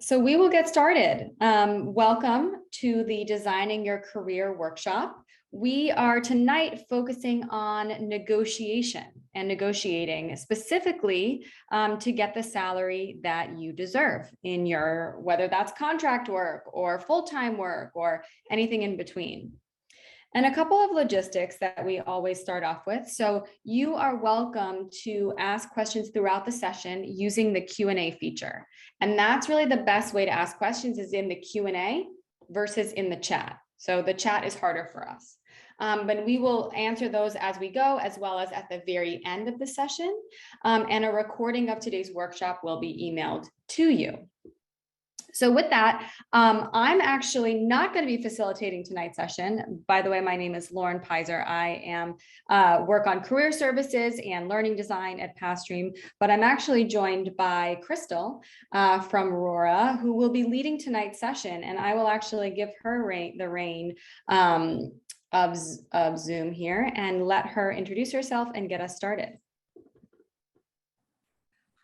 So we will get started. Welcome to the Designing Your Career workshop. We are tonight focusing on negotiation and negotiating specifically to get the salary that you deserve in your, whether that's contract work or full-time work or anything in between. And a couple of logistics that we always start off with. So you are welcome to ask questions throughout the session using the Q&A feature. And that's really the best way to ask questions is in the Q&A versus in the chat. So the chat is harder for us. But we will answer those as we go, as well as at the very end of the session. And a recording of today's workshop will be emailed to you. So with that, I'm actually not going to be facilitating tonight's session. By the way, my name is Lauren Pizer. I am work on career services and learning design at Pathstream, but I'm actually joined by Crystal from Rora, who will be leading tonight's session, and I will actually give her the reign of Zoom here and let her introduce herself and get us started.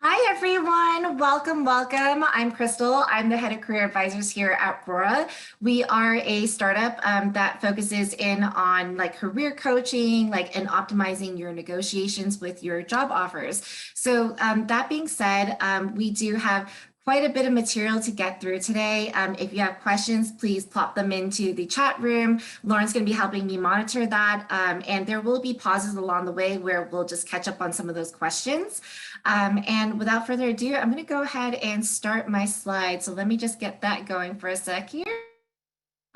Hi, everyone. Welcome, welcome. I'm Crystal. I'm the head of career advisors here at Rora. We are a startup that focuses in on career coaching, and optimizing your negotiations with your job offers. So that being said, we do have quite a bit of material to get through today. If you have questions, please plop them into the chat room. Lauren's going to be helping me monitor that. And there will be pauses along the way where we'll just catch up on some of those questions. And without further ado, I'm going to go ahead and start my slides. So let me just get that going for a sec here.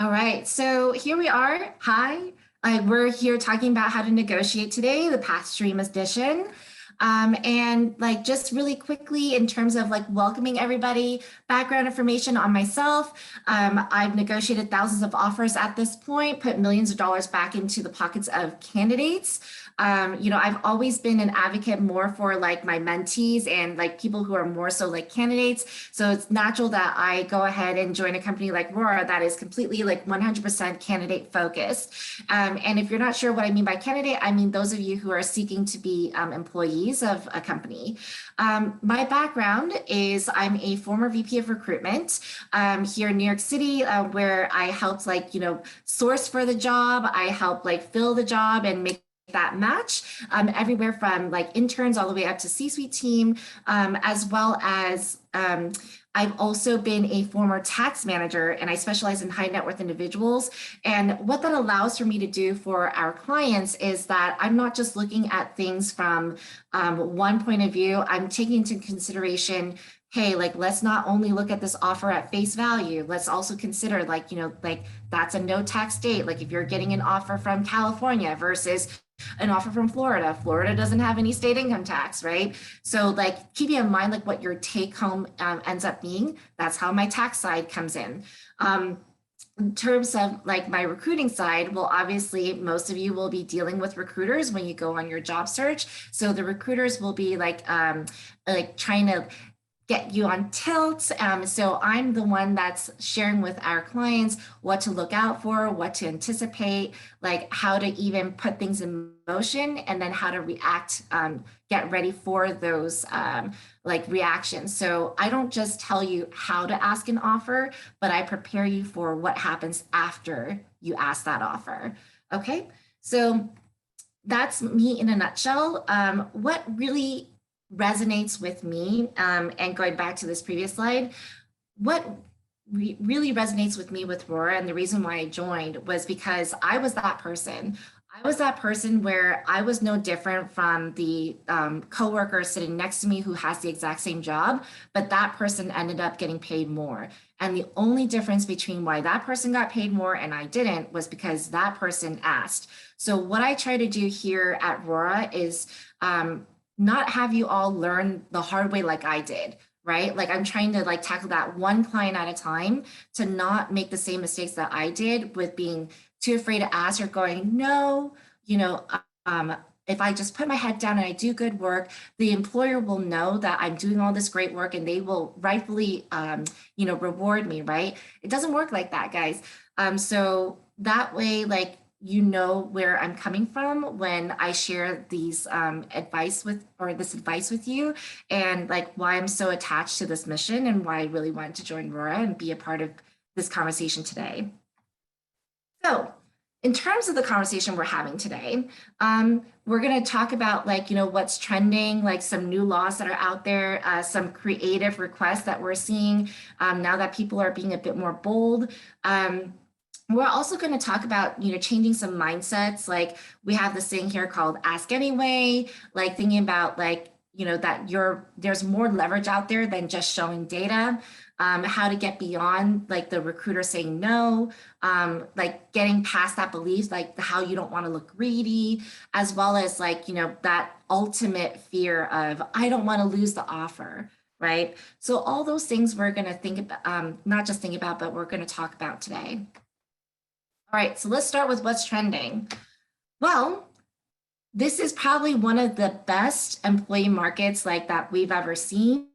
All right, so here we are. Hi, we're here talking about how to negotiate today, the Pathstream edition. And just really quickly in terms of welcoming everybody, background information on myself. I've negotiated thousands of offers at this point, put millions of dollars back into the pockets of candidates. I've always been an advocate more for my mentees and people who are more so candidates. So it's natural that I go ahead and join a company like Rora that is completely 100% candidate focused. And if you're not sure what I mean by candidate, I mean those of you who are seeking to be employees of a company. My background is I'm a former VP of recruitment here in New York City, where I helped source for the job. I helped fill the job and make that match everywhere from interns all the way up to C-suite team, as well as I've also been a former tax manager, and I specialize in high net worth individuals. And what that allows for me to do for our clients is that I'm not just looking at things from one point of view. I'm taking into consideration, hey, let's not only look at this offer at face value. Let's also consider that's a no tax state. If you're getting an offer from California versus an offer from Florida. Florida doesn't have any state income tax, right? So keeping in mind what your take home ends up being, that's how my tax side comes in. In terms of my recruiting side, well, obviously most of you will be dealing with recruiters when you go on your job search. So the recruiters will be trying to get you on tilt. So I'm the one that's sharing with our clients what to look out for, what to anticipate, how to even put things in motion, and then how to react, get ready for those reactions. So I don't just tell you how to ask an offer, but I prepare you for what happens after you ask that offer. Okay, so that's me in a nutshell. What really resonates with me, and going back to this previous slide, what really resonates with me with Rora, and the reason why I joined was because I was that person. I was that person where I was no different from the coworker sitting next to me who has the exact same job, but that person ended up getting paid more. And the only difference between why that person got paid more and I didn't was because that person asked. So what I try to do here at Rora is not have you all learn the hard way like I did, right? I'm trying to tackle that one client at a time to not make the same mistakes that I did with being too afraid to ask or going, no, if I just put my head down and I do good work, the employer will know that I'm doing all this great work and they will rightfully, reward me, right? It doesn't work like that, guys. So that way, you know where I'm coming from when I share these this advice with you, and like why I'm so attached to this mission and why I really wanted to join Rora and be a part of this conversation today. So in terms of the conversation we're having today, we're going to talk about like, what's trending, like some new laws that are out there, some creative requests that we're seeing now that people are being a bit more bold. We're also going to talk about, changing some mindsets. Like we have this thing here called Ask Anyway, like thinking about like, that there's more leverage out there than just showing data. How to get beyond like the recruiter saying no, like getting past that belief, like how you don't want to look greedy, as well as like, that ultimate fear of, I don't want to lose the offer, right? So all those things we're going to think about, not just think about, but we're going to talk about today. All right, so let's start with what's trending. Well, this is probably one of the best employee markets like that we've ever seen.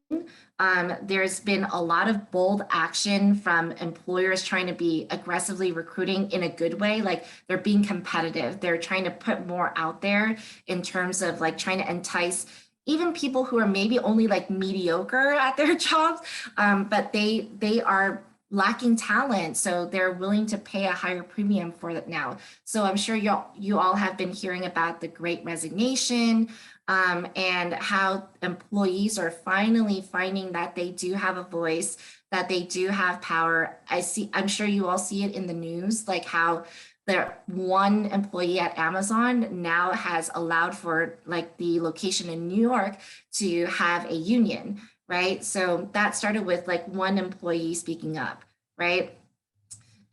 There's been a lot of bold action from employers trying to be aggressively recruiting in a good way. Like they're being competitive. They're trying to put more out there in terms of like trying to entice even people who are maybe only like mediocre at their jobs, but they are lacking talent, so they're willing to pay a higher premium for it now. So I'm sure you all have been hearing about the Great Resignation, and how employees are finally finding that they do have a voice, that they do have power. I'm sure you all see it in the news, like how their one employee at Amazon now has allowed for like the location in New York to have a union, right? So that started with like one employee speaking up, right?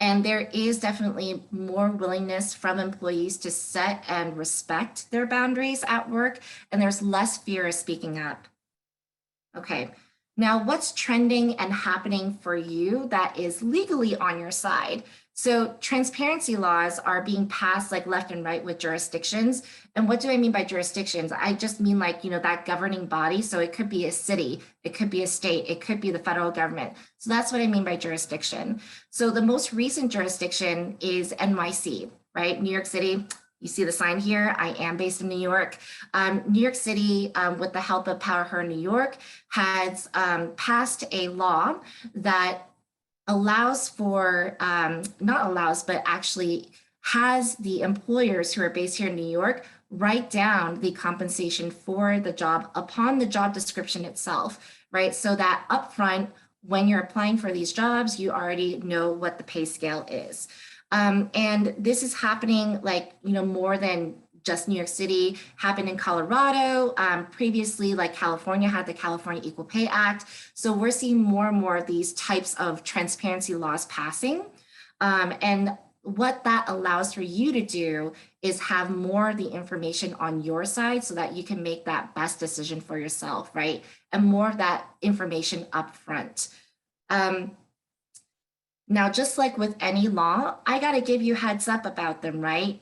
And there is definitely more willingness from employees to set and respect their boundaries at work, and there's less fear of speaking up. Okay, now what's trending and happening for you that is legally on your side? So transparency laws are being passed like left and right with jurisdictions. And what do I mean by jurisdictions? I just mean like, that governing body. So it could be a city, it could be a state, it could be the federal government. So that's what I mean by jurisdiction. So the most recent jurisdiction is NYC, right? New York City. You see the sign here. I am based in New York. New York City, with the help of Power Her New York, has passed a law that allows for, not allows, but actually has the employers who are based here in New York write down the compensation for the job upon the job description itself, right? So that upfront, when you're applying for these jobs, you already know what the pay scale is. And this is happening like, more than just New York City, happened in Colorado. Previously, like California had the California Equal Pay Act. So we're seeing more and more of these types of transparency laws passing. And what that allows for you to do is have more of the information on your side so that you can make that best decision for yourself, right? And more of that information up front. Now, just like with any law, I got to give you heads up about them, right?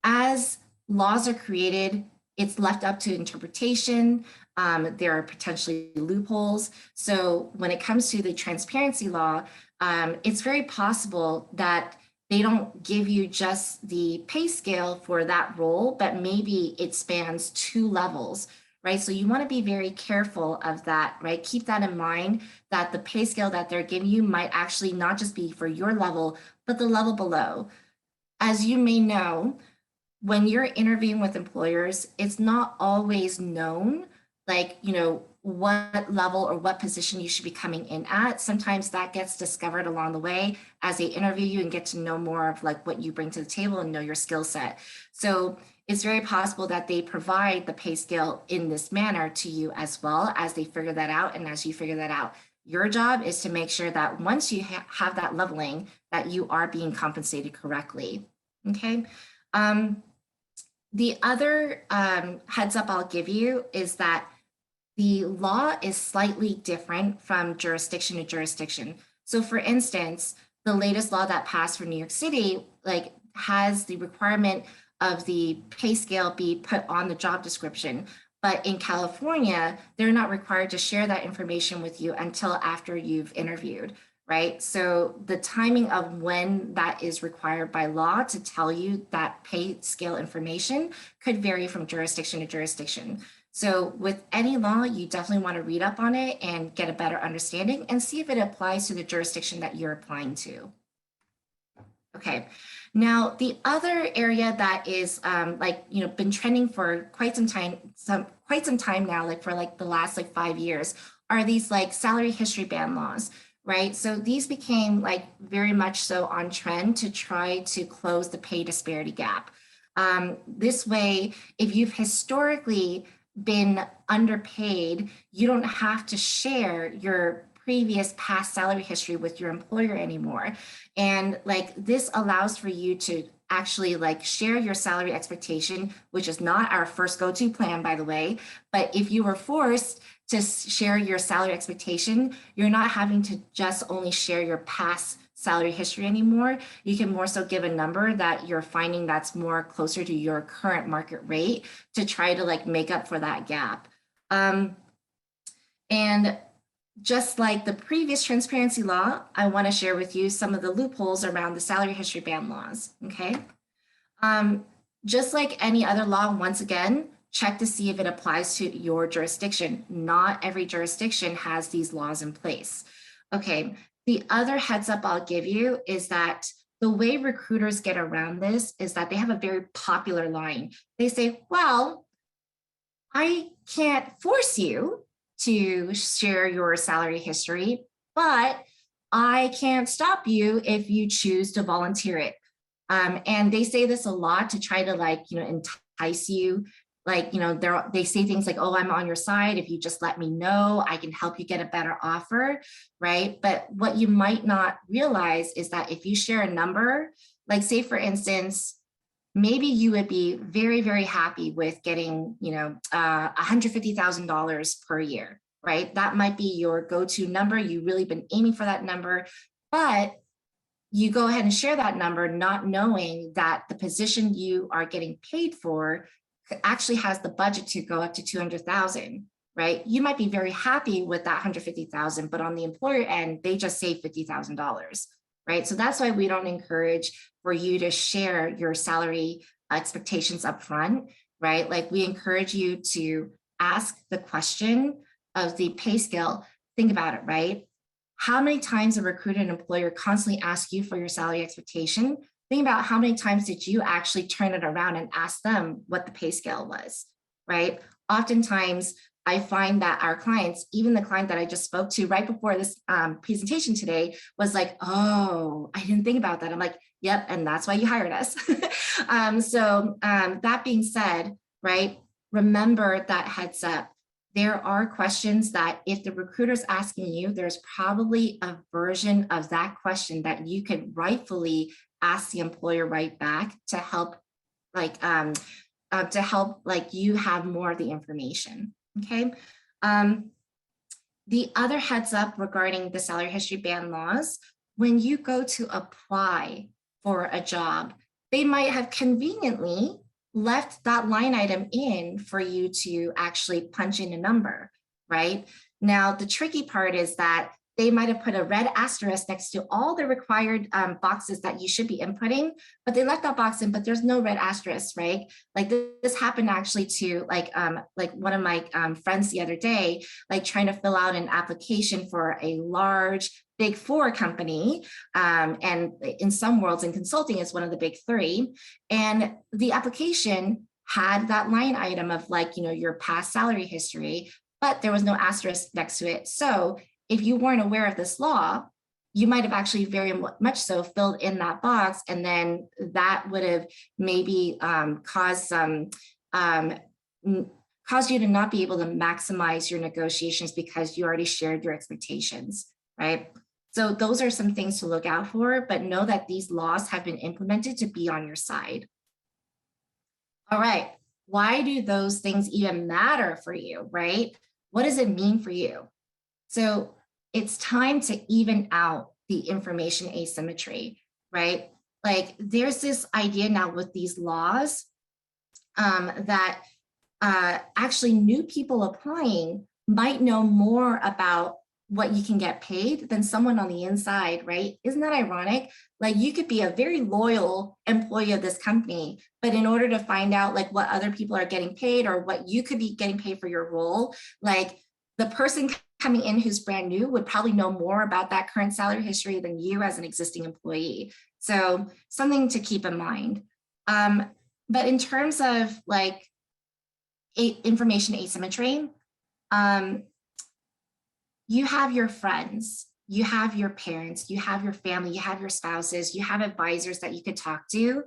As laws are created, it's left up to interpretation. There are potentially loopholes. So when it comes to the transparency law, it's very possible that they don't give you just the pay scale for that role, but maybe it spans 2 levels, right? So you want to be very careful of that, right? Keep that in mind, that the pay scale that they're giving you might actually not just be for your level, but the level below. As you may know, when you're interviewing with employers, it's not always known, like, what level or what position you should be coming in at. Sometimes that gets discovered along the way as they interview you and get to know more of like what you bring to the table and know your skill set. So it's very possible that they provide the pay scale in this manner to you as well as they figure that out. And as you figure that out, your job is to make sure that once you have that leveling, that you are being compensated correctly. Okay. The other heads up I'll give you is that the law is slightly different from jurisdiction to jurisdiction. So for instance, the latest law that passed for New York City, like has the requirement of the pay scale be put on the job description. But in California, they're not required to share that information with you until after you've interviewed, right? So the timing of when that is required by law to tell you that pay scale information could vary from jurisdiction to jurisdiction. So with any law, you definitely want to read up on it and get a better understanding and see if it applies to the jurisdiction that you're applying to. Okay, now the other area that is been trending for quite some time now, like for like the last like 5 years, are these like salary history band laws, right? So these became like very much so on trend to try to close the pay disparity gap. This way, if you've historically been underpaid, you don't have to share your previous past salary history with your employer anymore. And like this allows for you to actually like share your salary expectation, which is not our first go-to plan, by the way. But if you were forced to share your salary expectation, you're not having to just only share your past salary history anymore. You can more so give a number that you're finding that's more closer to your current market rate to try to like make up for that gap. And just like the previous transparency law, I want to share with you some of the loopholes around the salary history band laws, okay? Just like any other law, once again, check to see if it applies to your jurisdiction. Not every jurisdiction has these laws in place. Okay, the other heads up I'll give you is that the way recruiters get around this is that they have a very popular line. They say, well, I can't force you to share your salary history, but I can't stop you if you choose to volunteer it. And they say this a lot to try to like, entice you. Like, they say things like, oh, I'm on your side. If you just let me know, I can help you get a better offer, right? But what you might not realize is that if you share a number, like say for instance, maybe you would be very, very happy with getting, $150,000 per year, right? That might be your go-to number. You've really been aiming for that number, but you go ahead and share that number, not knowing that the position you are getting paid for actually has the budget to go up to 200,000, right? You might be very happy with that 150,000, but on the employer end, they just save $50,000, right? So that's why we don't encourage for you to share your salary expectations up front, right? Like we encourage you to ask the question of the pay scale. Think about it, right? How many times a recruiter and employer constantly ask you for your salary expectation? Think about how many times did you actually turn it around and ask them what the pay scale was, right? Oftentimes, I find that our clients, even the client that I just spoke to right before this presentation today, was like, oh, I didn't think about that. I'm like, yep, and that's why you hired us. That being said, right, remember that heads up. There are questions that if the recruiter's asking you, there's probably a version of that question that you could rightfully ask the employer right back to help you have more of the information. Okay. The other heads up regarding the salary history band laws, when you go to apply for a job, they might have conveniently left that line item in for you to actually punch in a number, right? Now, the tricky part is that they might have put a red asterisk next to all the required boxes that you should be inputting, but they left that box in, but there's no red asterisk, right? Like this happened actually to like one of my friends the other day, like trying to fill out an application for a large Big Four company, and in some worlds in consulting is one of the big three, and the application had that line item of like, your past salary history, but there was no asterisk next to it. So if you weren't aware of this law, you might have actually very much so filled in that box, and then that would have maybe caused you to not be able to maximize your negotiations because you already shared your expectations, right? So those are some things to look out for, but know that these laws have been implemented to be on your side. All right, why do those things even matter for you, right? What does it mean for you? So it's time to even out the information asymmetry, right? Like there's this idea now with these laws that actually new people applying might know more about what you can get paid than someone on the inside, right? Isn't that ironic? Like you could be a very loyal employee of this company, but in order to find out like what other people are getting paid or what you could be getting paid for your role, like the person coming in who's brand new would probably know more about that current salary history than you as an existing employee. So something to keep in mind. But in terms of like information asymmetry, you have your friends, you have your parents, you have your family, you have your spouses, you have advisors that you could talk to,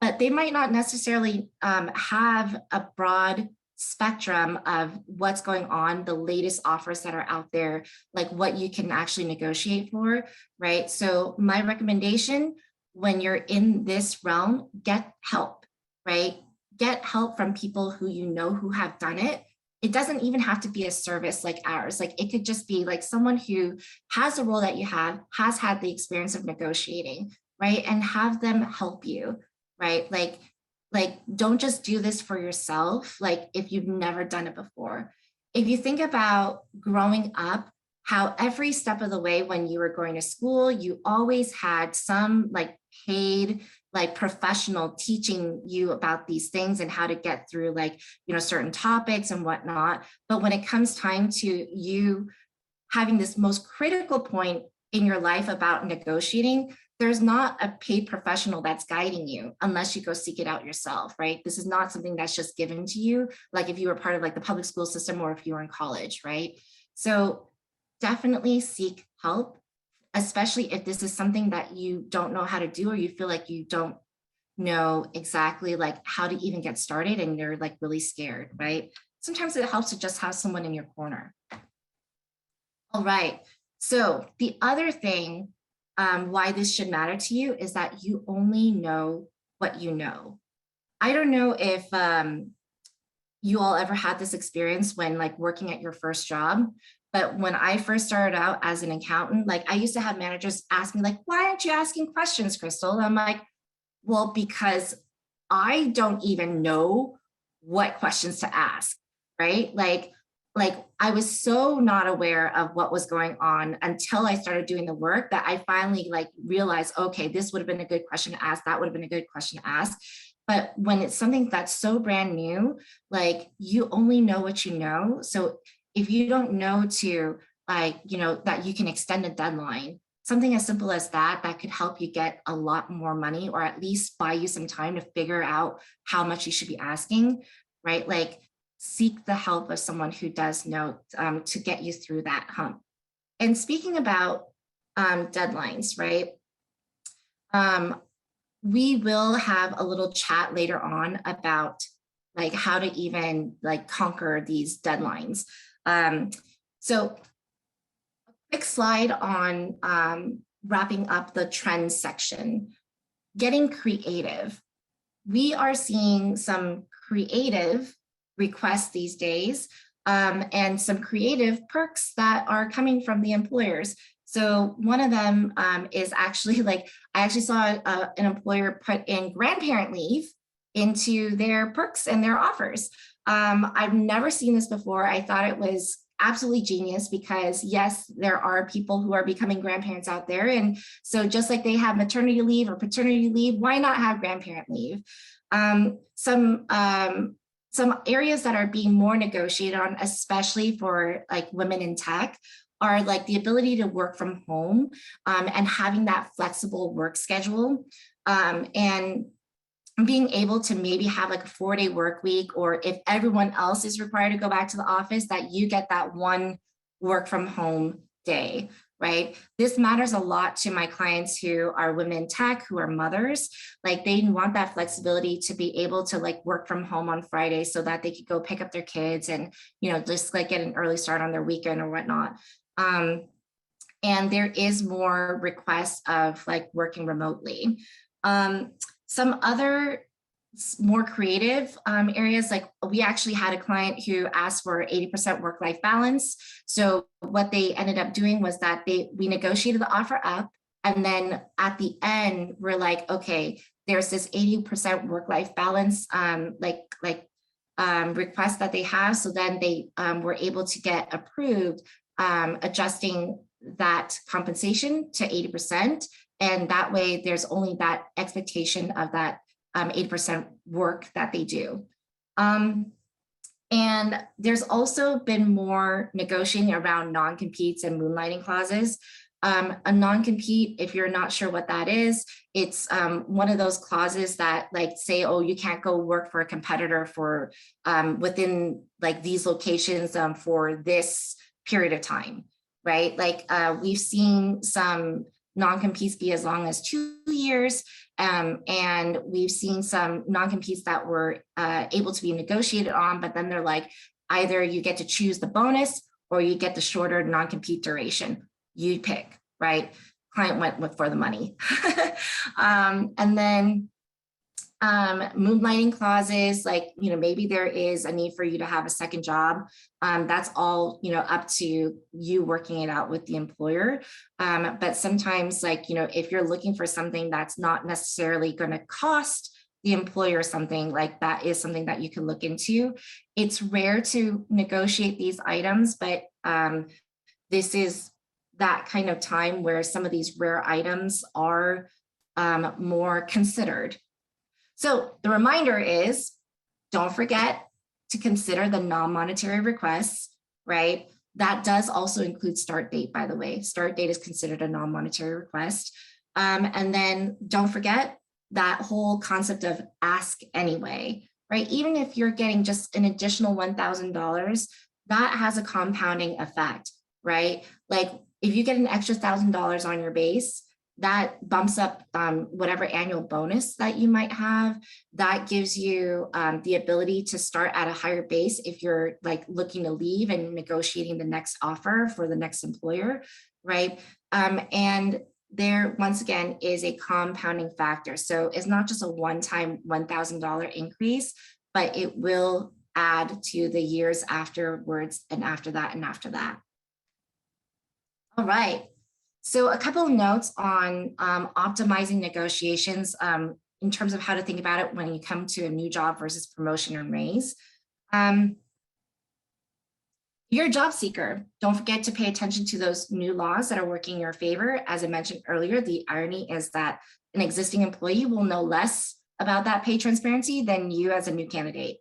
but they might not necessarily have a broad spectrum of what's going on, the latest offers that are out there, like what you can actually negotiate for, right? So my recommendation when you're in this realm, get help, right? Get help from people who you know who have done it. It doesn't even have to be a service like ours. Like it could just be like someone who has a role that you have, has had the experience of negotiating, right? And have them help you, right? Like don't just do this for yourself, like if you've never done it before. If you think about growing up, how every step of the way when you were going to school, you always had some like paid like professional teaching you about these things and how to get through like, you know, certain topics and whatnot. But when it comes time to you having this most critical point in your life about negotiating, there's not a paid professional that's guiding you unless you go seek it out yourself, right? This is not something that's just given to you, like if you were part of like the public school system or if you were in college, right? So definitely seek help, especially if this is something that you don't know how to do or you feel like you don't know exactly like how to even get started and you're like really scared, right? Sometimes it helps to just have someone in your corner. All right, so the other thing why this should matter to you is that you only know what you know. I don't know if you all ever had this experience when like working at your first job, but when I first started out as an accountant, like I used to have managers ask me like, why aren't you asking questions, Crystal? And I'm like, well, because I don't even know what questions to ask, right? Like I was so not aware of what was going on until I started doing the work that I finally like realized, okay, this would have been a good question to ask. That would have been a good question to ask. But when it's something that's so brand new, like you only know what you know. So if you don't know to like, you know, that you can extend a deadline, something as simple as that, that could help you get a lot more money or at least buy you some time to figure out how much you should be asking, right? Like seek the help of someone who does know to get you through that hump. And speaking about deadlines, right? We will have a little chat later on about like how to even like conquer these deadlines. So a quick slide on wrapping up the trends section, getting creative. We are seeing some creative requests these days and some creative perks that are coming from the employers. So one of them is actually like, I actually saw an employer put in grandparent leave into their perks and their offers. I've never seen this before. I thought it was absolutely genius because yes, there are people who are becoming grandparents out there. And so just like they have maternity leave or paternity leave, why not have grandparent leave? Some areas that are being more negotiated on, especially for like women in tech, are like the ability to work from home and having that flexible work schedule and being able to maybe have like a 4-day work week, or if everyone else is required to go back to the office, that you get that one work from home day, right? This matters a lot to my clients who are women in tech, who are mothers. Like they want that flexibility to be able to like work from home on Friday so that they could go pick up their kids and, you know, just like get an early start on their weekend or whatnot. And there is more requests of like working remotely. Some other more creative areas, like we actually had a client who asked for 80% work-life balance. So what they ended up doing was that we negotiated the offer up, and then at the end, we're like, okay, there's this 80% work-life balance request that they have. So then they were able to get approved adjusting that compensation to 80%. And that way there's only that expectation of that 80% work that they do. And there's also been more negotiating around non-competes and moonlighting clauses. A non-compete, if you're not sure what that is, it's one of those clauses that like say, oh, you can't go work for a competitor for within like these locations for this period of time, right? Like we've seen some non-competes be as long as 2 years. And we've seen some non-competes that were able to be negotiated on, but then they're like, either you get to choose the bonus or you get the shorter non-compete duration. You pick, right? Client went for the money. And then moonlighting clauses, like, maybe there is a need for you to have a second job. That's all, up to you working it out with the employer. But sometimes, like, if you're looking for something that's not necessarily going to cost the employer something, like that is something that you can look into. It's rare to negotiate these items, but this is that kind of time where some of these rare items are more considered. So the reminder is, don't forget to consider the non-monetary requests, right? That does also include start date, by the way. Start date is considered a non-monetary request. And then don't forget that whole concept of ask anyway, right? Even if you're getting just an additional $1,000, that has a compounding effect, right? Like if you get an extra $1,000 on your base, that bumps up whatever annual bonus that you might have. That gives you the ability to start at a higher base if you're like looking to leave and negotiating the next offer for the next employer, right? And there, once again, is a compounding factor. So it's not just a one-time $1,000 increase, but it will add to the years afterwards and after that and after that. All right. So a couple of notes on optimizing negotiations in terms of how to think about it when you come to a new job versus promotion and raise. You're a job seeker. Don't forget to pay attention to those new laws that are working in your favor. As I mentioned earlier, the irony is that an existing employee will know less about that pay transparency than you as a new candidate.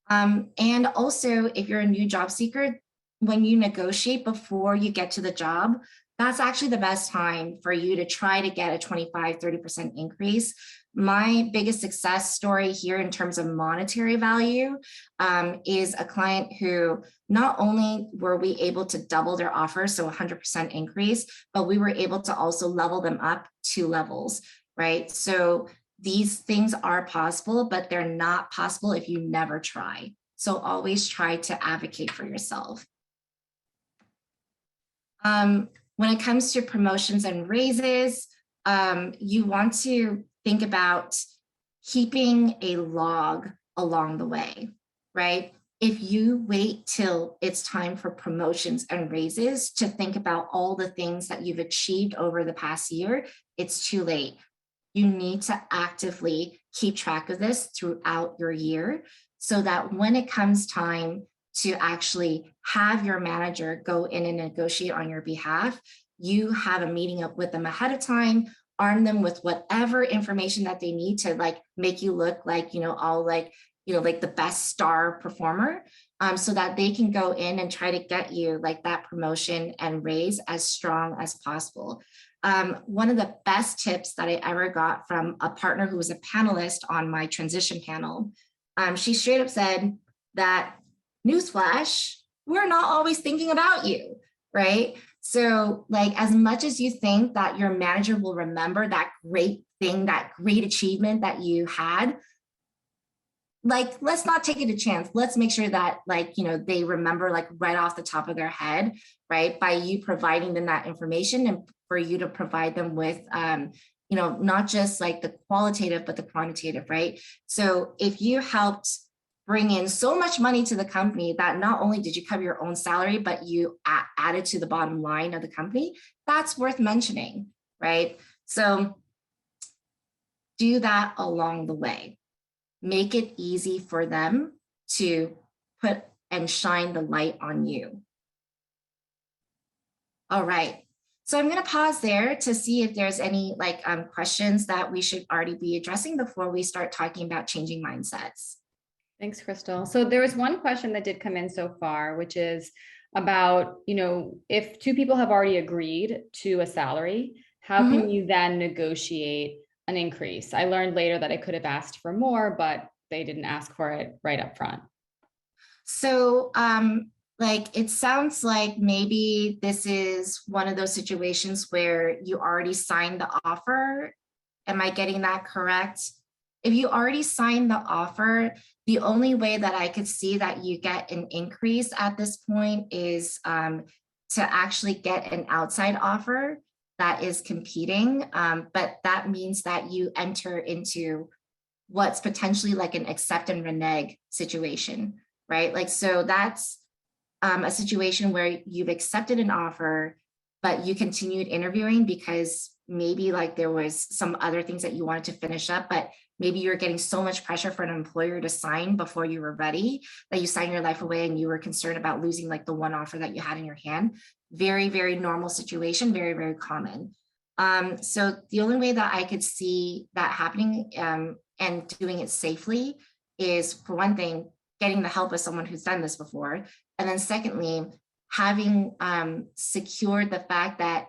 And also, if you're a new job seeker, when you negotiate before you get to the job, that's actually the best time for you to try to get a 25-30% increase. My biggest success story here in terms of monetary value is a client who not only were we able to double their offer, so 100% increase, but we were able to also level them up 2 levels, right? So these things are possible, but they're not possible if you never try. So always try to advocate for yourself. When it comes to promotions and raises, you want to think about keeping a log along the way, right? If you wait till it's time for promotions and raises to think about all the things that you've achieved over the past year, it's too late. You need to actively keep track of this throughout your year so that when it comes time to actually have your manager go in and negotiate on your behalf, you have a meeting up with them ahead of time, arm them with whatever information that they need to like make you look like, all like, like the best star performer, so that they can go in and try to get you like that promotion and raise as strong as possible. One of the best tips that I ever got from a partner who was a panelist on my transition panel, she straight up said that, newsflash, we're not always thinking about you, right? So like as much as you think that your manager will remember that great thing, that great achievement that you had, like, let's not take it a chance. Let's make sure that like, they remember like right off the top of their head, right? By you providing them that information and for you to provide them with, not just like the qualitative, but the quantitative, right? So if you helped bring in so much money to the company that not only did you cover your own salary, but you added to the bottom line of the company, that's worth mentioning, right? So do that along the way. Make it easy for them to put and shine the light on you. All right. So I'm going to pause there to see if there's any questions that we should already be addressing before we start talking about changing mindsets. Thanks, Crystal. So there was one question that did come in so far, which is about, if two people have already agreed to a salary, how can Mhm. you then negotiate an increase? I learned later that I could have asked for more, but they didn't ask for it right up front. So, it sounds like maybe this is one of those situations where you already signed the offer. Am I getting that correct? If you already signed the offer, the only way that I could see that you get an increase at this point is to actually get an outside offer that is competing. But that means that you enter into what's potentially like an accept and renege situation, right? Like, so that's a situation where you've accepted an offer, but you continued interviewing because maybe like there was some other things that you wanted to finish up, but maybe you're getting so much pressure for an employer to sign before you were ready that you signed your life away and you were concerned about losing like the one offer that you had in your hand. Very, very normal situation, very, very common. So the only way that I could see that happening and doing it safely is, for one thing, getting the help of someone who's done this before. And then secondly, having secured the fact that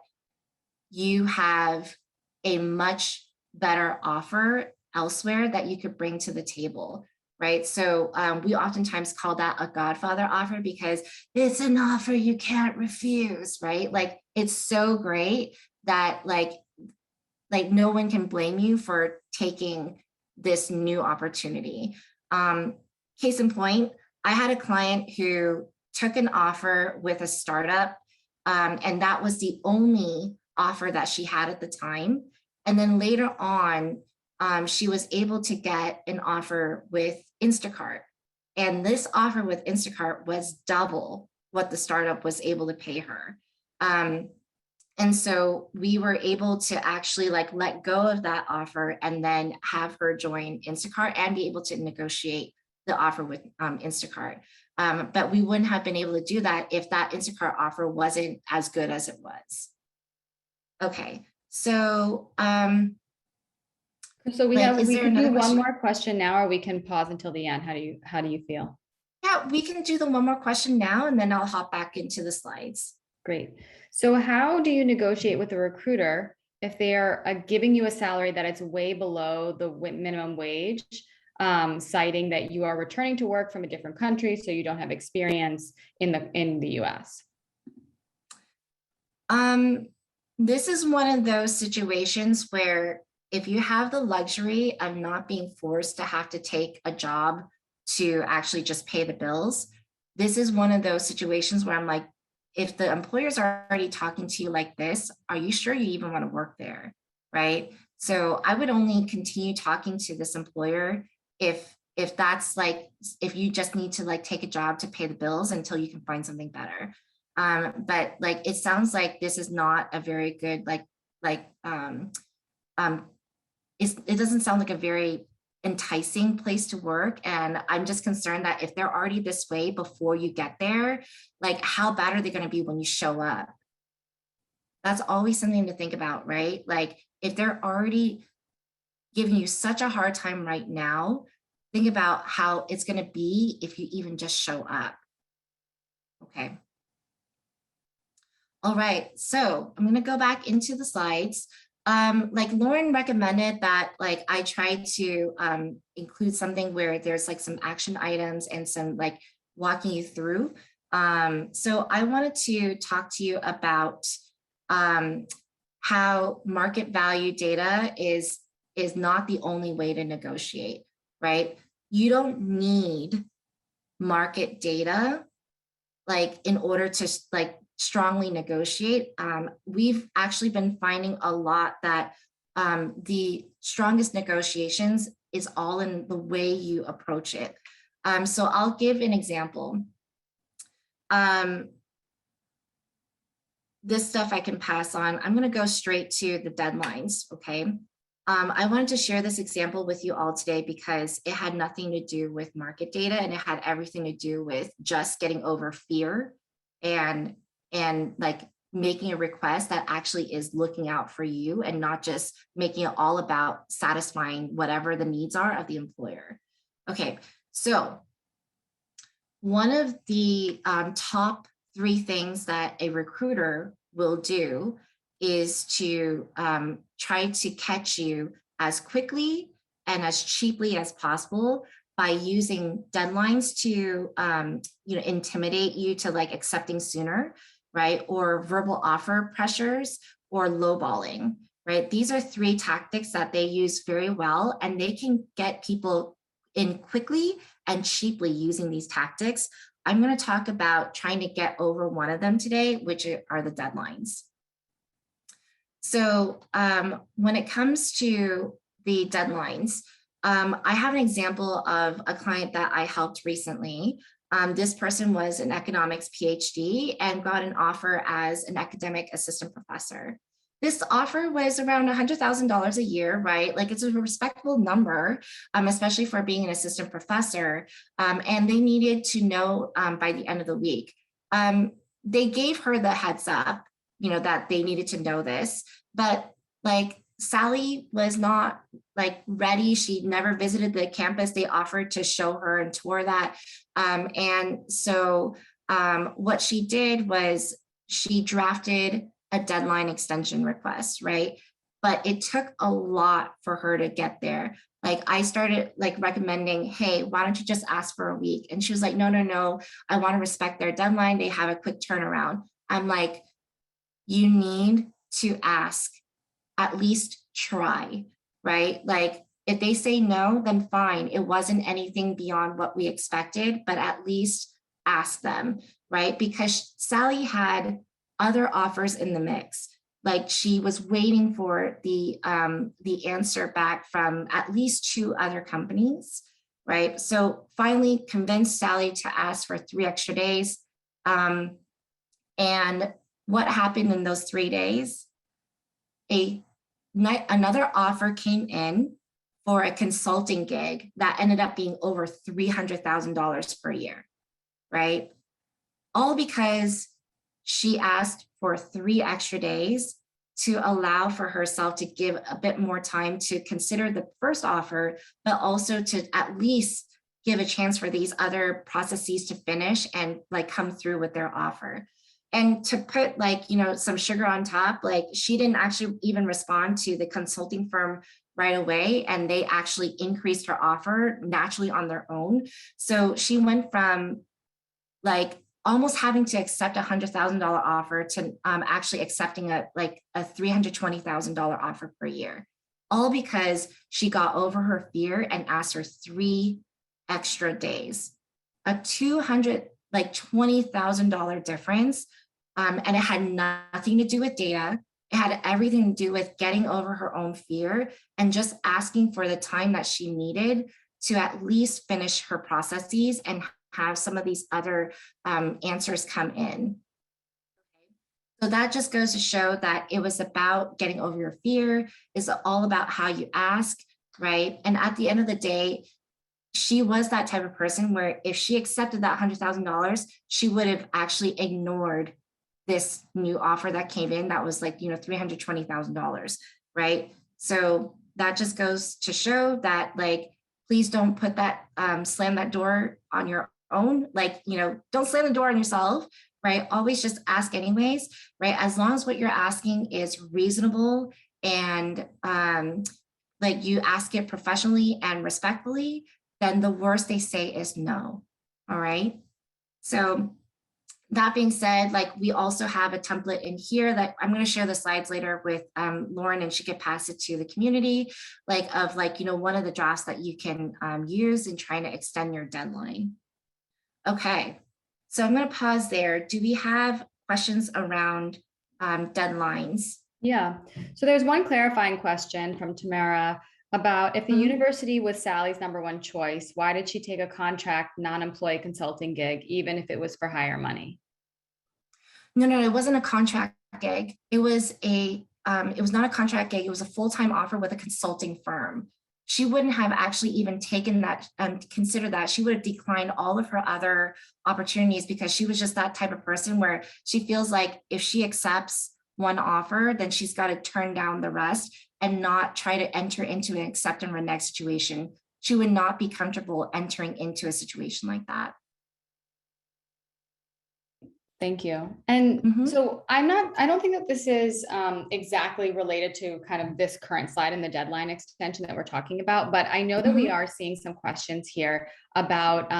you have a much better offer elsewhere that you could bring to the table, right? So we oftentimes call that a Godfather offer because it's an offer you can't refuse, right? Like it's so great that no one can blame you for taking this new opportunity. Case in point, I had a client who took an offer with a startup, and that was the only offer that she had at the time. And then later on, she was able to get an offer with Instacart. And this offer with Instacart was double what the startup was able to pay her. And so we were able to actually let go of that offer and then have her join Instacart and be able to negotiate the offer with Instacart. But we wouldn't have been able to do that if that Instacart offer wasn't as good as it was. Okay, so So we is there could do another one question? more question now, or we can pause until the end. How do you feel? Yeah, we can do the one more question now, and then I'll hop back into the slides. Great. So how do you negotiate with a recruiter if they are giving you a salary that is way below the minimum wage, citing that you are returning to work from a different country, so you don't have experience in the US? This is one of those situations where if you have the luxury of not being forced to have to take a job to actually just pay the bills, this is one of those situations where I'm like, if the employers are already talking to you like this, are you sure you even want to work there? Right. So I would only continue talking to this employer if that's if you just need to take a job to pay the bills until you can find something better. But it sounds like this is not a very good um, it doesn't sound like a very enticing place to work. And I'm just concerned that if they're already this way before you get there, how bad are they going to be when you show up? That's always something to think about, right? If they're already giving you such a hard time right now, think about how it's going to be if you even just show up. Okay. All right, so I'm going to go back into the slides. Lauren recommended that I try to include something where there's some action items and some walking you through. So I wanted to talk to you about how market value data is not the only way to negotiate, right? You don't need market data in order to strongly negotiate. We've actually been finding a lot that the strongest negotiations is all in the way you approach it. So I'll give an example. This stuff I can pass on. I'm going to go straight to the deadlines, okay? I wanted to share this example with you all today because it had nothing to do with market data and it had everything to do with just getting over fear and making a request that actually is looking out for you and not just making it all about satisfying whatever the needs are of the employer. Okay, so one of the top 3 things that a recruiter will do is to try to catch you as quickly and as cheaply as possible by using deadlines to intimidate you to like accepting sooner, right? Or verbal offer pressures or lowballing, right? These are 3 tactics that they use very well, and they can get people in quickly and cheaply using these tactics. I'm going to talk about trying to get over one of them today, which are the deadlines. So when it comes to the deadlines, I have an example of a client that I helped recently. This person was an economics PhD and got an offer as an academic assistant professor. This offer was around $100,000 a year, right? Like it's a respectable number, especially for being an assistant professor. And they needed to know by the end of the week. They gave her the heads up, that they needed to know this, but like Sally was not like ready. She never visited the campus. They offered to show her and tour that. And so what she did was she drafted a deadline extension request, right? But it took a lot for her to get there. Like I started like recommending, hey, why don't you just ask for a week? And she was like, no, I want to respect their deadline. They have a quick turnaround. I'm like, you need to ask, at least try, right? Like if they say no, then fine. It wasn't anything beyond what we expected, but at least ask them, right? Because Sally had other offers in the mix. Like she was waiting for the answer back from at least 2 other companies, right? So finally convinced Sally to ask for 3 extra days. And what happened in those 3 days? Another offer came in for a consulting gig that ended up being over $300,000 per year, right? All because she asked for 3 extra days to allow for herself to give a bit more time to consider the first offer, but also to at least give a chance for these other processes to finish and like come through with their offer. And to put like, some sugar on top, like she didn't actually even respond to the consulting firm right away. And they actually increased her offer naturally on their own. So she went from like almost having to accept $100,000 offer to actually accepting a $320,000 offer per year, all because she got over her fear and asked for 3 extra days, a $220,000 difference. And it had nothing to do with data. It had everything to do with getting over her own fear and just asking for the time that she needed to at least finish her processes and have some of these other answers come in. So that just goes to show that it was about getting over your fear. It's all about how you ask, right? And at the end of the day, she was that type of person where if she accepted that $100,000, she would have actually ignored this new offer that came in that was like, $320,000, right? So that just goes to show that like, please don't put that, slam that door on your own. Like, don't slam the door on yourself, right? Always just ask anyways, right? As long as what you're asking is reasonable and like you ask it professionally and respectfully, then the worst they say is no, all right? So that being said, like we also have a template in here that I'm going to share the slides later with Lauren, and she could pass it to the community, like of like, one of the drafts that you can use in trying to extend your deadline. Okay, so I'm going to pause there. Do we have questions around deadlines? Yeah, so there's one clarifying question from Tamara about if the university was Sally's #1 choice, why did she take a contract non-employee consulting gig, even if it was for higher money? No, it wasn't a contract gig. It was not a contract gig. It was a full-time offer with a consulting firm. she wouldn't have actually even taken that, considered that. She would have declined all of her other opportunities because she was just that type of person where she feels like if she accepts one offer, then she's got to turn down the rest and not try to enter into an accept and renege situation. She would not be comfortable entering into a situation like that. Thank you. And so I don't think that this is exactly related to kind of this current slide and the deadline extension that we're talking about, but I know that we are seeing some questions here about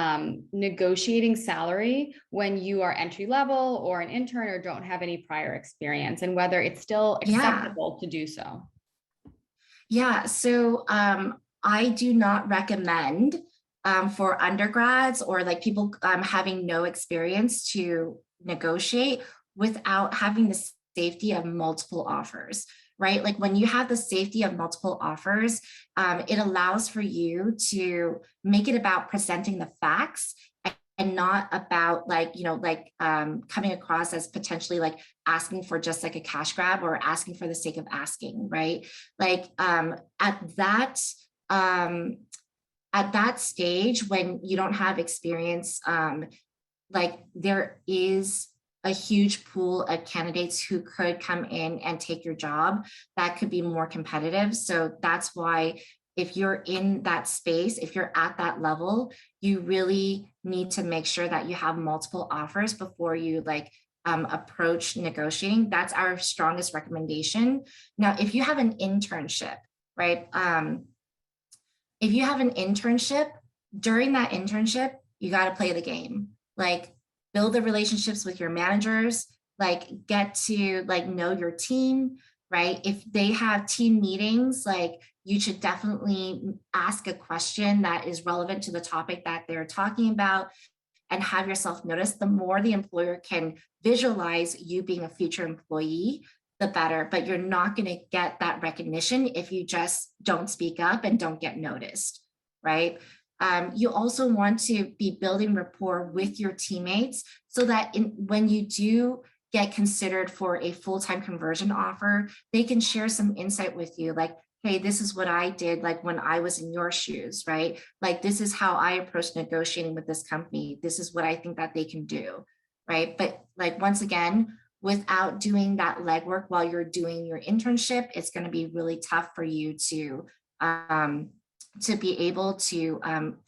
negotiating salary when you are entry level or an intern or don't have any prior experience, and whether it's still acceptable to do so. Yeah, so I do not recommend for undergrads or like people having no experience to negotiate without having the safety of multiple offers, right? Like when you have the safety of multiple offers, it allows for you to make it about presenting the facts and not about like, coming across as potentially like asking for just like a cash grab or asking for the sake of asking, right? Like at that stage when you don't have experience, like there is a huge pool of candidates who could come in and take your job that could be more competitive. So that's why if you're in that space, if you're at that level, you really need to make sure that you have multiple offers before you like approach negotiating. That's our strongest recommendation. Now, if you have an internship, right? If you have an internship, during that internship, you got to play the game. Like build the relationships with your managers, like get to like know your team, right? If they have team meetings, like you should definitely ask a question that is relevant to the topic that they're talking about and have yourself notice. The more the employer can visualize you being a future employee, the better, but you're not going to get that recognition if you just don't speak up and don't get noticed, right? You also want to be building rapport with your teammates so that when you do get considered for a full-time conversion offer, they can share some insight with you, like, hey, this is what I did like when I was in your shoes, right? Like, this is how I approached negotiating with this company. This is what I think that they can do, right? But like, once again, without doing that legwork while you're doing your internship, it's going to be really tough for you to be able to,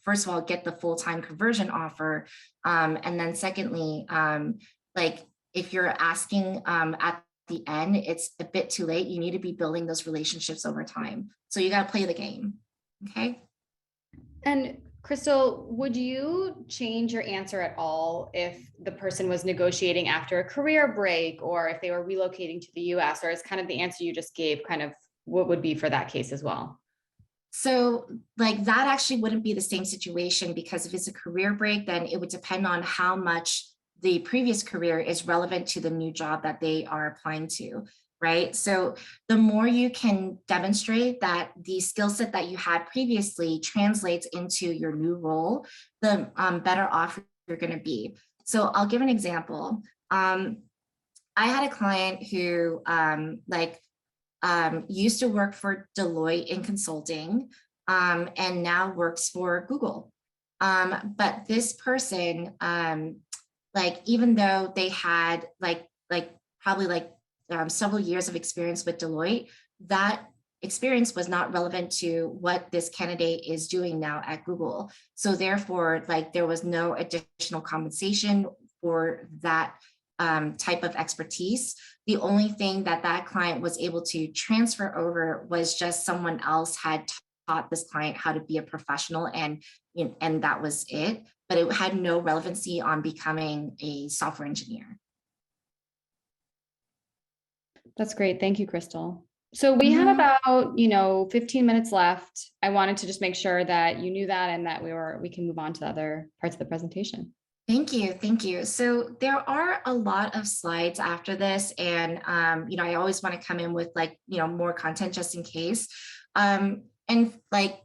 first of all, get the full-time conversion offer. And then secondly, like if you're asking at the end, it's a bit too late. You need to be building those relationships over time. So you got to play the game. Okay. And Crystal, would you change your answer at all if the person was negotiating after a career break or if they were relocating to the US, or is kind of the answer you just gave kind of what would be for that case as well? So like that actually wouldn't be the same situation, because if it's a career break, then it would depend on how much the previous career is relevant to the new job that they are applying to, right? So the more you can demonstrate that the skill set that you had previously translates into your new role, the better off you're going to be. So I'll give an example. I had a client who used to work for Deloitte in consulting, and now works for Google. But this person, like even though they had probably several years of experience with Deloitte, that experience was not relevant to what this candidate is doing now at Google. So therefore, like there was no additional compensation for that type of expertise. The only thing that that client was able to transfer over was just someone else had taught this client how to be a professional, and that was it. But it had no relevancy on becoming a software engineer. That's great. Thank you, Crystal. So we have about, 15 minutes left. I wanted to just make sure that you knew that and that we can move on to other parts of the presentation. Thank you. Thank you. So there are a lot of slides after this, and I always want to come in with more content just in case. And like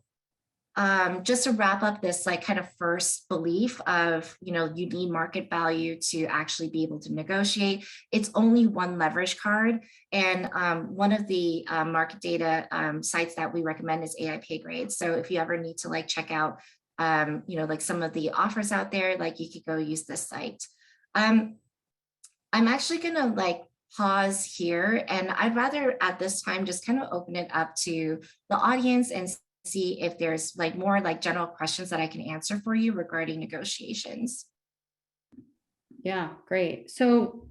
just to wrap up this like kind of first belief of, you need market value to actually be able to negotiate. It's only one leverage card. And one of the market data sites that we recommend is AI Pay Grade. So if you ever need to like check out, like some of the offers out there, like you could go use this site. I'm actually gonna like pause here, and I'd rather at this time just kind of open it up to the audience and see if there's like more like general questions that I can answer for you regarding negotiations. Yeah, great. So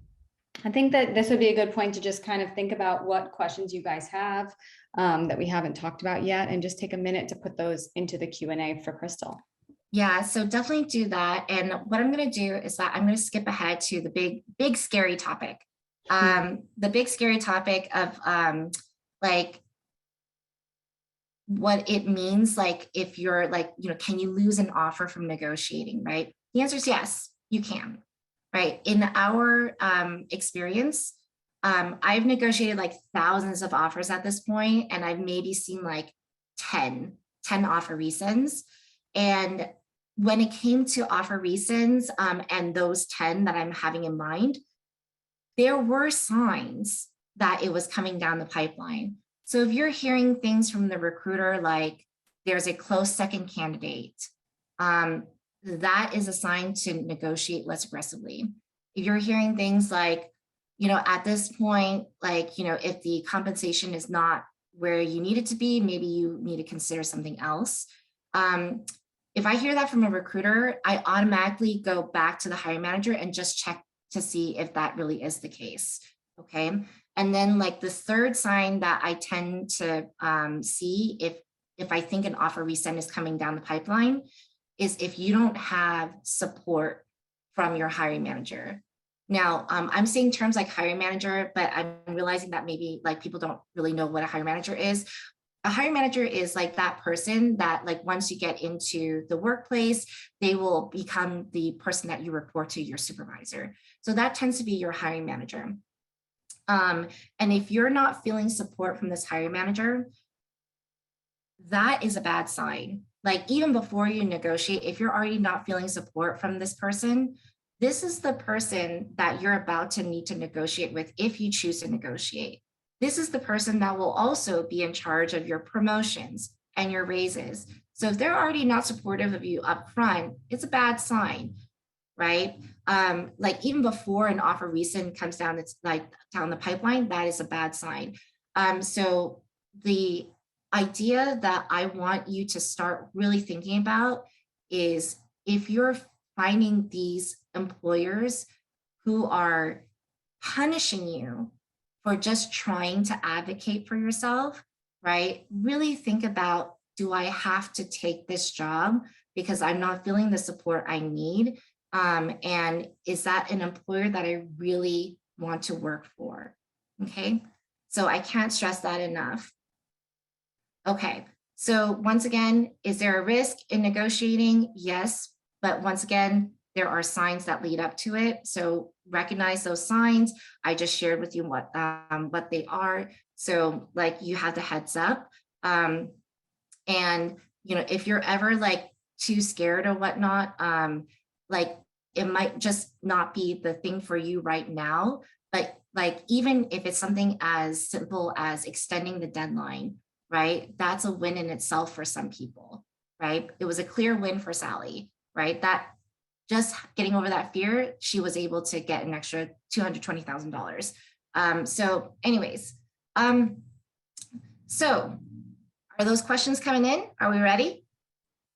I think that this would be a good point to just kind of think about what questions you guys have that we haven't talked about yet, and just take a minute to put those into the Q&A for Crystal. Yeah, so definitely do that. And what I'm going to do is that I'm going to skip ahead to the big, scary topic. The big, scary topic of like what it means, like if you're like, can you lose an offer from negotiating, right? The answer is yes, you can, right? In our experience, I've negotiated like thousands of offers at this point, and I've maybe seen like 10 offer rescinds. And when it came to offer rescinds and those 10 that I'm having in mind, there were signs that it was coming down the pipeline. So if you're hearing things from the recruiter, like there's a close second candidate, that is a sign to negotiate less aggressively. If you're hearing things like, at this point, like, if the compensation is not where you need it to be, maybe you need to consider something else. If I hear that from a recruiter, I automatically go back to the hiring manager and just check to see if that really is the case. Okay. And then like the third sign that I tend to see if I think an offer rescind is coming down the pipeline is if you don't have support from your hiring manager. Now, I'm saying terms like hiring manager, but I'm realizing that maybe like people don't really know what a hiring manager is. A hiring manager is like that person that like once you get into the workplace, they will become the person that you report to, your supervisor. So that tends to be your hiring manager. And if you're not feeling support from this hiring manager, that is a bad sign. Like even before you negotiate, if you're already not feeling support from this person, this is the person that you're about to need to negotiate with if you choose to negotiate. This is the person that will also be in charge of your promotions and your raises. So if they're already not supportive of you up front, it's a bad sign, right? Like even before an offer rescind comes down, it's like down the pipeline, that is a bad sign. So the idea that I want you to start really thinking about is if you're finding these employers who are punishing you for just trying to advocate for yourself, right? Really think about, do I have to take this job because I'm not feeling the support I need? And is that an employer that I really want to work for? Okay, so I can't stress that enough. Okay, so once again, is there a risk in negotiating? Yes, but once again, there are signs that lead up to it. So recognize those signs. I just shared with you what they are. So like you have the heads up. And if you're ever like too scared or whatnot, like it might just not be the thing for you right now. But like even if it's something as simple as extending the deadline, right? That's a win in itself for some people, right? It was a clear win for Sally, right? That just getting over that fear, she was able to get an extra $220,000. So anyways, so are those questions coming in? Are we ready?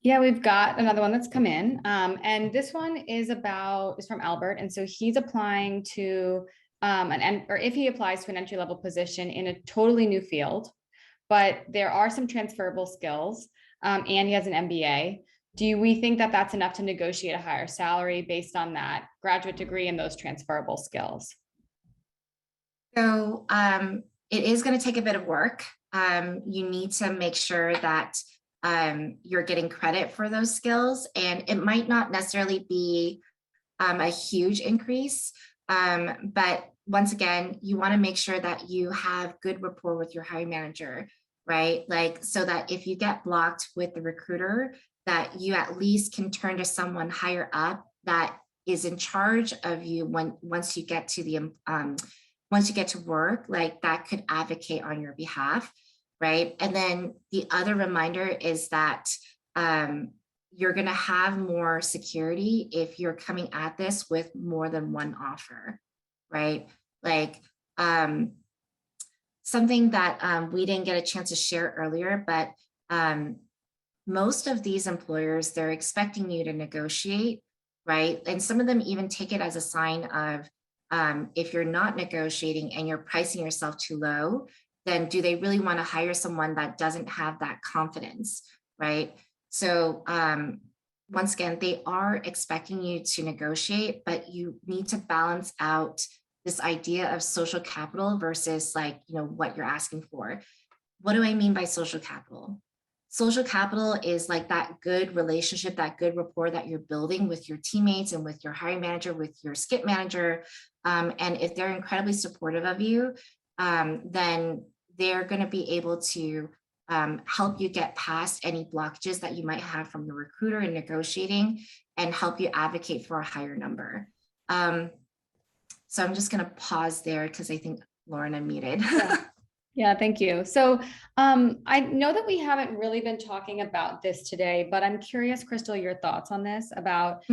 Yeah, we've got another one that's come in. And this one is from Albert. And so he's applying to or if he applies to an entry-level position in a totally new field, but there are some transferable skills, and he has an MBA. Do we think that that's enough to negotiate a higher salary based on that graduate degree and those transferable skills? So it is going to take a bit of work. You need to make sure that you're getting credit for those skills, and it might not necessarily be a huge increase. But once again, you want to make sure that you have good rapport with your hiring manager. right? Like, so that if you get blocked with the recruiter, that you at least can turn to someone higher up that is in charge of you once you get to the once you get to work, like that could advocate on your behalf, right? And then the other reminder is that you're going to have more security if you're coming at this with more than one offer, right? Like something that we didn't get a chance to share earlier, but most of these employers, they're expecting you to negotiate, right? And some of them even take it as a sign of if you're not negotiating and you're pricing yourself too low, then do they really want to hire someone that doesn't have that confidence, right? So once again, they are expecting you to negotiate, but you need to balance out this idea of social capital versus like, you know, what you're asking for. What do I mean by social capital? Social capital is like that good relationship, that good rapport that you're building with your teammates and with your hiring manager, with your skip manager. And if they're incredibly supportive of you, then they're going to be able to help you get past any blockages that you might have from the recruiter in negotiating and help you advocate for a higher number. So I'm just going to pause there because I think Lauren unmuted. Yeah, thank you. So I know that we haven't really been talking about this today, but I'm curious, Crystal, your thoughts on this about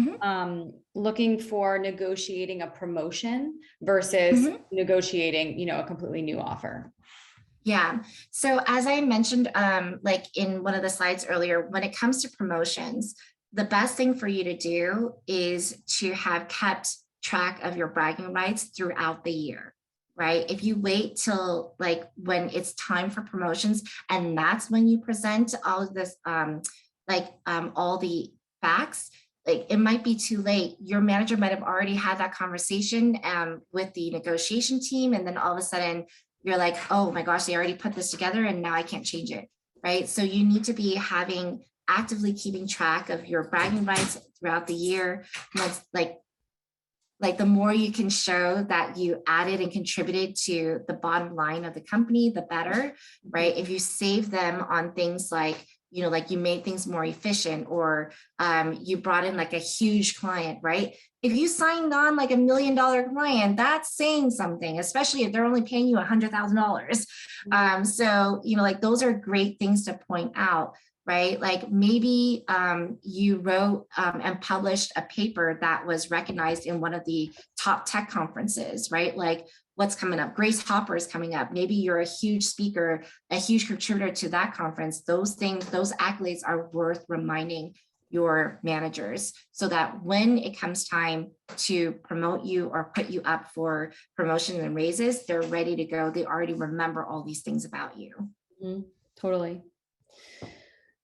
looking for negotiating a promotion versus negotiating, you know, a completely new offer. Yeah. So as I mentioned, like in one of the slides earlier, when it comes to promotions, the best thing for you to do is to have kept track of your bragging rights throughout the year, right? If you wait till like when it's time for promotions and that's when you present all of this, all the facts, like it might be too late. Your manager might have already had that conversation with the negotiation team. And then all of a sudden you're like, oh my gosh, they already put this together and now I can't change it, right? So you need to be actively keeping track of your bragging rights throughout the year. Once, like the more you can show that you added and contributed to the bottom line of the company, the better, right? If you save them on things like, you know, like you made things more efficient or you brought in like a huge client, right? If you signed on like $1 million client, that's saying something, especially if they're only paying you $100,000. So, you know, like those are great things to point out, right? Like maybe you wrote and published a paper that was recognized in one of the top tech conferences, right? Like what's coming up? Grace Hopper is coming up. Maybe you're a huge speaker, a huge contributor to that conference. Those things, those accolades are worth reminding your managers so that when it comes time to promote you or put you up for promotion and raises, they're ready to go. They already remember all these things about you. Totally.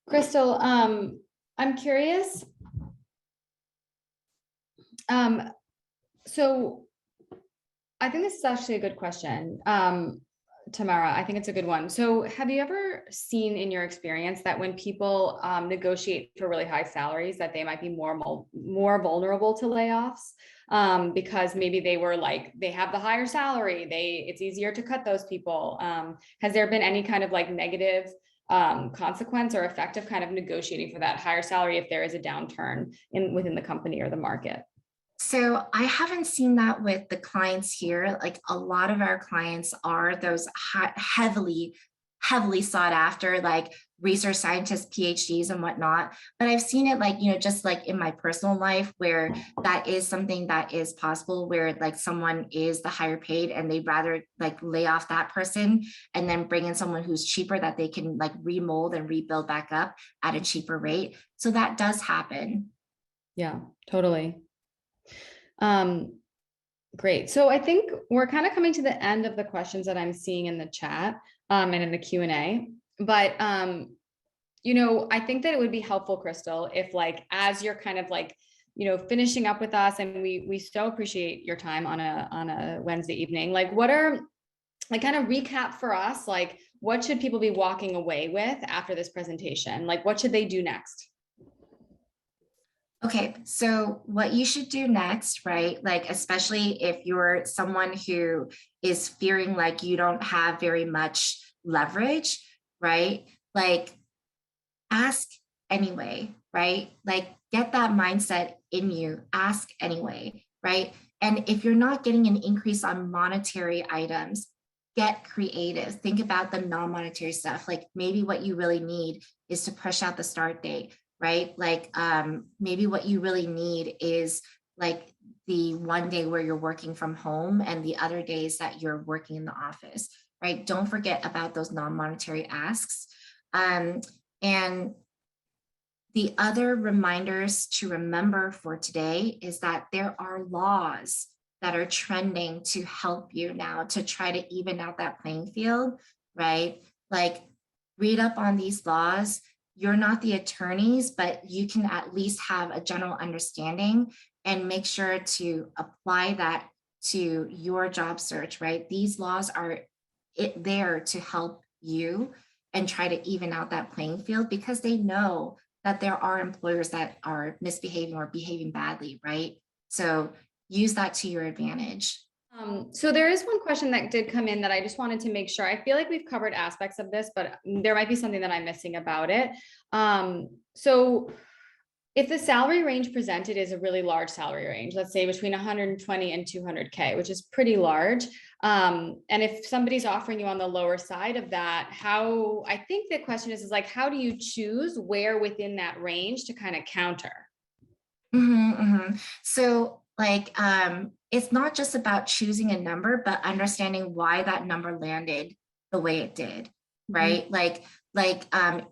Crystal, I'm curious. So I think this is actually a good question. Tamara, I think it's a good one. So have you ever seen in your experience that when people negotiate for really high salaries, that they might be more vulnerable to layoffs because maybe they have the higher salary, it's easier to cut those people. Has there been any kind of like negative consequence or effect of kind of negotiating for that higher salary if there is a downturn within the company or the market? So I haven't seen that with the clients here. Like a lot of our clients are those heavily sought after, like research scientists, PhDs and whatnot. But I've seen it like, you know, just like in my personal life where that is something that is possible, where like someone is the higher paid and they'd rather like lay off that person and then bring in someone who's cheaper that they can like remold and rebuild back up at a cheaper rate. So that does happen. Yeah, totally. Great. So I think we're kind of coming to the end of the questions that I'm seeing in the chat and in the Q&A. But you know, I think that it would be helpful, Crystal, if like as you're kind of like, you know, finishing up with us, and we so appreciate your time on a Wednesday evening. Like, what are like kind of recap for us? Like, what should people be walking away with after this presentation? Like, what should they do next? Okay, so what you should do next, right? Like, especially if you're someone who is fearing like you don't have very much leverage, right? Like ask anyway, right? Like get that mindset in you, ask anyway, right? And if you're not getting an increase on monetary items, get creative. Think about the non-monetary stuff. Like maybe what you really need is to push out the start date, right? Like maybe what you really need is like the one day where you're working from home and the other days that you're working in the office, right? Don't forget about those non-monetary asks. And the other reminders to remember for today is that there are laws that are trending to help you now to try to even out that playing field, right? Like read up on these laws. You're not the attorneys, but you can at least have a general understanding and make sure to apply that to your job search, right? These laws are there to help you and try to even out that playing field because they know that there are employers that are misbehaving or behaving badly, right? So use that to your advantage. So there is one question that did come in that I just wanted to make sure. I feel like we've covered aspects of this, but there might be something that I'm missing about it. So if the salary range presented is a really large salary range, let's say between 120 and 200K, which is pretty large. And if somebody's offering you on the lower side of that, I think the question is like, how do you choose where within that range to kind of counter? So like, it's not just about choosing a number, but understanding why that number landed the way it did, right?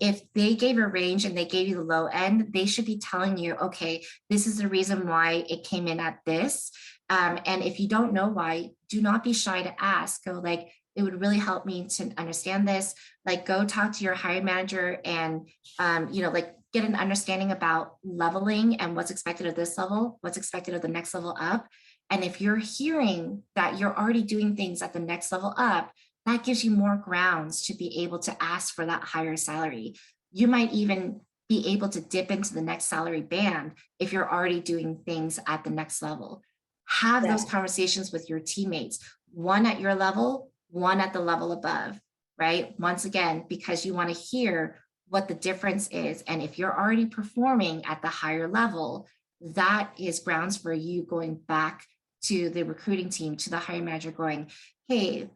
If they gave a range and they gave you the low end, they should be telling you, okay, this is the reason why it came in at this. And if you don't know why, do not be shy to ask. Go like, it would really help me to understand this. Like, go talk to your hiring manager and, like get an understanding about leveling and what's expected of this level, what's expected of the next level up. And if you're hearing that you're already doing things at the next level up, that gives you more grounds to be able to ask for that higher salary. You might even be able to dip into the next salary band if you're already doing things at the next level. Have those conversations with your teammates, one at your level, one at the level above, right? Once again, because you want to hear what the difference is. And if you're already performing at the higher level, that is grounds for you going back to the recruiting team, to the hiring manager going, hey,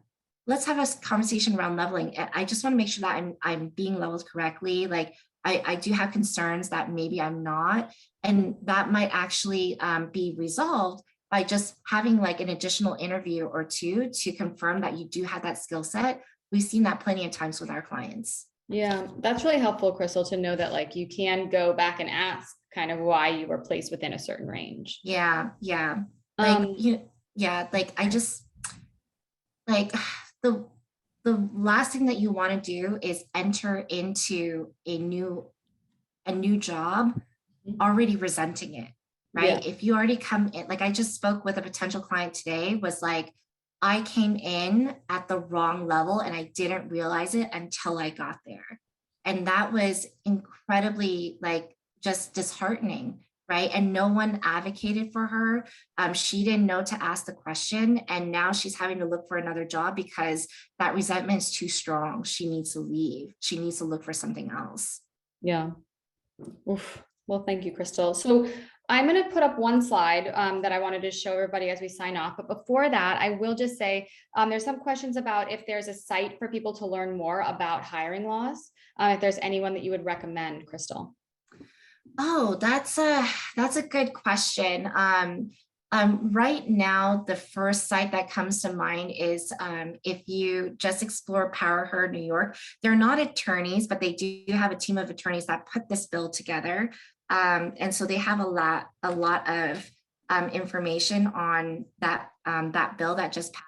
let's have a conversation around leveling. I just want to make sure that I'm being leveled correctly. Like I do have concerns that maybe I'm not. And that might actually be resolved by just having like an additional interview or two to confirm that you do have that skill set. We've seen that plenty of times with our clients. Yeah, that's really helpful, Crystal, to know that like you can go back and ask kind of why you were placed within a certain range. Yeah. Like like I just like the last thing that you want to do is enter into a new job already resenting it, right? Yeah. If you already come in, like I just spoke with a potential client today, was like, I came in at the wrong level and I didn't realize it until I got there. And that was incredibly like just disheartening, right? And no one advocated for her. She didn't know to ask the question. And now she's having to look for another job because that resentment is too strong. She needs to leave. She needs to look for something else. Yeah. Oof. Well, thank you, Crystal. So I'm going to put up one slide that I wanted to show everybody as we sign off. But before that, I will just say there's some questions about if there's a site for people to learn more about hiring laws. If there's anyone that you would recommend, Crystal. Oh, that's a good question. Right now, the first site that comes to mind is if you just explore PowerHer New York. They're not attorneys, but they do have a team of attorneys that put this bill together, and so they have a lot of information on that bill that just passed.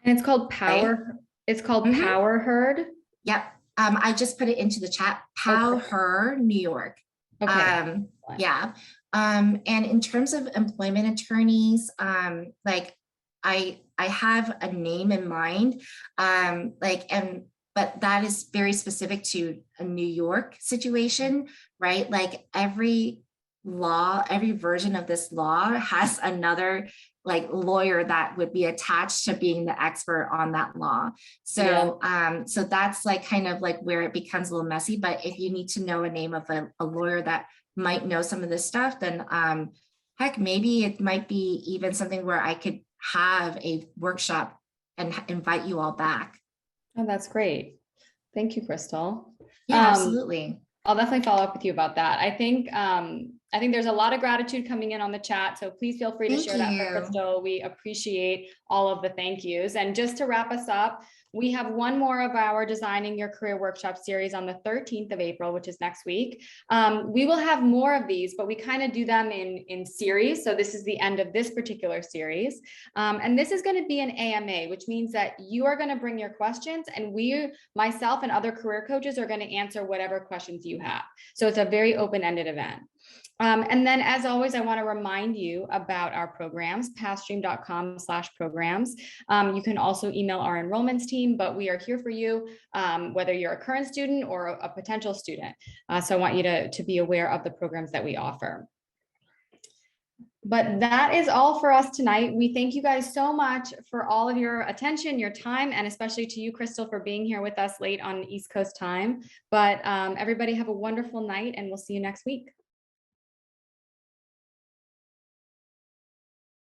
And it's called Power. Right? It's called Power Herd. Yep. I just put it into the chat. PowerHer New York. Okay. Yeah. And in terms of employment attorneys, like I have a name in mind, but that is very specific to a New York situation, right? Like every version of this law has another like lawyer that would be attached to being the expert on that law. So so that's like kind of like where it becomes a little messy. But if you need to know a name of a lawyer that might know some of this stuff, then heck, maybe it might be even something where I could have a workshop and invite you all back. Oh, that's great. Thank you, Crystal. Yeah, absolutely. I'll definitely follow up with you about that. I think there's a lot of gratitude coming in on the chat, so please feel free to Thank share that for you. Crystal. We appreciate all of the thank yous. And just to wrap us up, we have one more of our Designing Your Career Workshop series on the 13th of April, which is next week. We will have more of these, but we kind of do them in series. So this is the end of this particular series. And this is going to be an AMA, which means that you are going to bring your questions, and myself and other career coaches are going to answer whatever questions you have. So it's a very open-ended event. And then, as always, I want to remind you about our programs, pathstream.com/programs. You can also email our enrollments team, but we are here for you, whether you're a current student or a potential student. So I want you to be aware of the programs that we offer. But that is all for us tonight. We thank you guys so much for all of your attention, your time, and especially to you, Crystal, for being here with us late on East Coast time. But everybody have a wonderful night, and we'll see you next week.